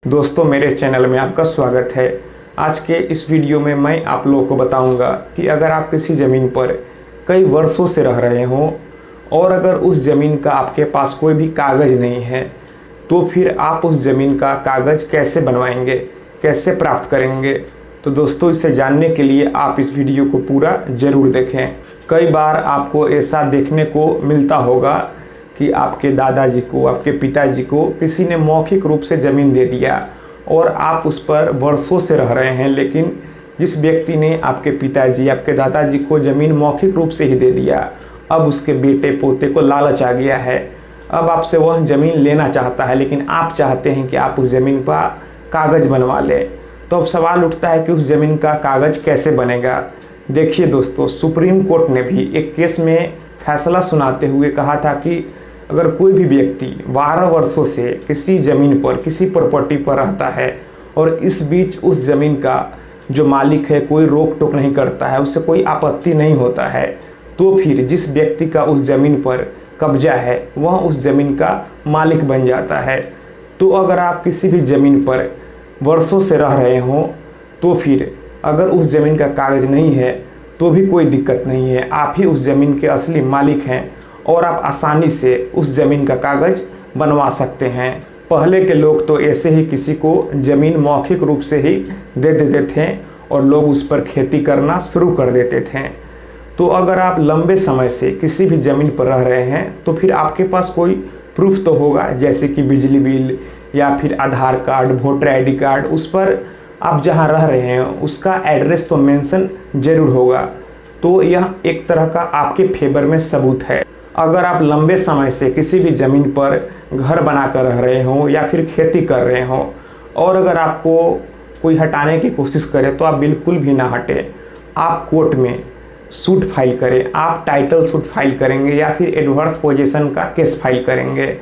दोस्तों, मेरे चैनल में आपका स्वागत है। आज के इस वीडियो में मैं आप लोगों को बताऊंगा कि अगर आप किसी ज़मीन पर कई वर्षों से रह रहे हों और अगर उस ज़मीन का आपके पास कोई भी कागज़ नहीं है तो फिर आप उस ज़मीन का कागज़ कैसे बनवाएंगे, कैसे प्राप्त करेंगे। तो दोस्तों, इसे जानने के लिए आप इस वीडियो को पूरा ज़रूर देखें। कई बार आपको ऐसा देखने को मिलता होगा कि आपके दादाजी को, आपके पिताजी को किसी ने मौखिक रूप से ज़मीन दे दिया और आप उस पर वर्षों से रह रहे हैं, लेकिन जिस व्यक्ति ने आपके पिताजी, आपके दादाजी को ज़मीन मौखिक रूप से ही दे दिया, अब उसके बेटे पोते को लालच आ गया है। अब आपसे वह ज़मीन लेना चाहता है, लेकिन आप चाहते हैं कि आप उस ज़मीन पर कागज़ बनवा लें। तो अब सवाल उठता है कि उस ज़मीन का कागज़ कैसे बनेगा। देखिए दोस्तों, सुप्रीम कोर्ट ने भी एक केस में फैसला सुनाते हुए कहा था कि अगर कोई भी व्यक्ति 12 वर्षों से किसी ज़मीन पर, किसी प्रॉपर्टी पर रहता है और इस बीच उस ज़मीन का जो मालिक है कोई रोक टोक नहीं करता है, उससे कोई आपत्ति नहीं होता है, तो फिर जिस व्यक्ति का उस ज़मीन पर कब्जा है वह उस ज़मीन का मालिक बन जाता है। तो अगर आप किसी भी ज़मीन पर वर्षों से रह रहे हों तो फिर अगर उस ज़मीन का कागज़ नहीं है तो भी कोई दिक्कत नहीं है, आप ही उस ज़मीन के असली मालिक हैं और आप आसानी से उस ज़मीन का कागज़ बनवा सकते हैं। पहले के लोग तो ऐसे ही किसी को ज़मीन मौखिक रूप से ही दे देते थे और लोग उस पर खेती करना शुरू कर देते थे। तो अगर आप लंबे समय से किसी भी ज़मीन पर रह रहे हैं तो फिर आपके पास कोई प्रूफ तो होगा, जैसे कि बिजली बिल या फिर आधार कार्ड, वोटर ID कार्ड। उस पर आप जहाँ रह रहे हैं उसका एड्रेस तो मेंशन ज़रूर होगा। तो यह एक तरह का आपके फेवर में सबूत है। अगर आप लंबे समय से किसी भी ज़मीन पर घर बनाकर रह रहे हों या फिर खेती कर रहे हों और अगर आपको कोई हटाने की कोशिश करे तो आप बिल्कुल भी ना हटें। आप कोर्ट में सूट फाइल करें, आप टाइटल सूट फाइल करेंगे या फिर एडवर्स पोजीशन का केस फाइल करेंगे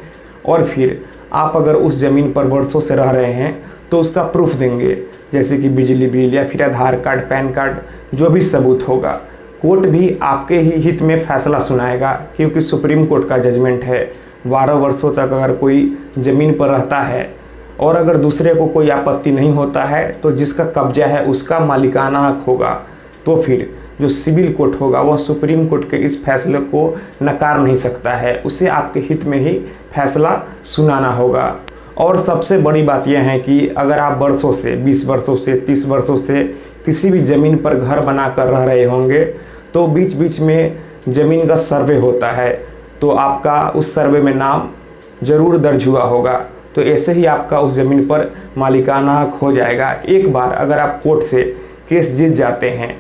और फिर आप अगर उस ज़मीन पर वर्षों से रह रहे हैं तो उसका प्रूफ देंगे, जैसे कि बिजली बिल या फिर आधार कार्ड, पैन कार्ड, जो भी सबूत होगा। कोर्ट भी आपके ही हित में फैसला सुनाएगा, क्योंकि सुप्रीम कोर्ट का जजमेंट है। 12 वर्षों तक अगर कोई ज़मीन पर रहता है और अगर दूसरे को कोई आपत्ति नहीं होता है तो जिसका कब्जा है उसका मालिकाना हक होगा। तो फिर जो सिविल कोर्ट होगा वह सुप्रीम कोर्ट के इस फैसले को नकार नहीं सकता है, उसे आपके हित में ही फैसला सुनाना होगा। और सबसे बड़ी बात यह है कि अगर आप वर्षों से, 20 वर्षों से, 30 वर्षों से किसी भी ज़मीन पर घर बनाकर रह रहे होंगे तो बीच बीच में ज़मीन का सर्वे होता है, तो आपका उस सर्वे में नाम ज़रूर दर्ज हुआ होगा। तो ऐसे ही आपका उस ज़मीन पर मालिकाना हक हो जाएगा। एक बार अगर आप कोर्ट से केस जीत जाते हैं,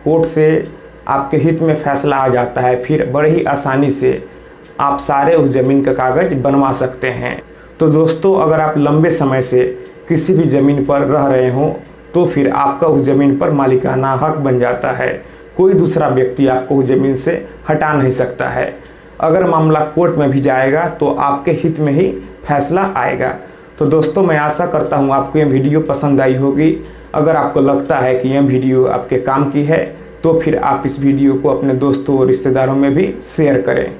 कोर्ट से आपके हित में फैसला आ जाता है, फिर बड़े ही आसानी से आप सारे उस ज़मीन का कागज़ बनवा सकते हैं। तो दोस्तों, अगर आप लंबे समय से किसी भी ज़मीन पर रह रहे हों तो फिर आपका उस ज़मीन पर मालिकाना हक बन जाता है। कोई दूसरा व्यक्ति आपको उस ज़मीन से हटा नहीं सकता है। अगर मामला कोर्ट में भी जाएगा तो आपके हित में ही फैसला आएगा। तो दोस्तों, मैं आशा करता हूँ आपको यह वीडियो पसंद आई होगी। अगर आपको लगता है कि यह वीडियो आपके काम की है तो फिर आप इस वीडियो को अपने दोस्तों और रिश्तेदारों में भी शेयर करें।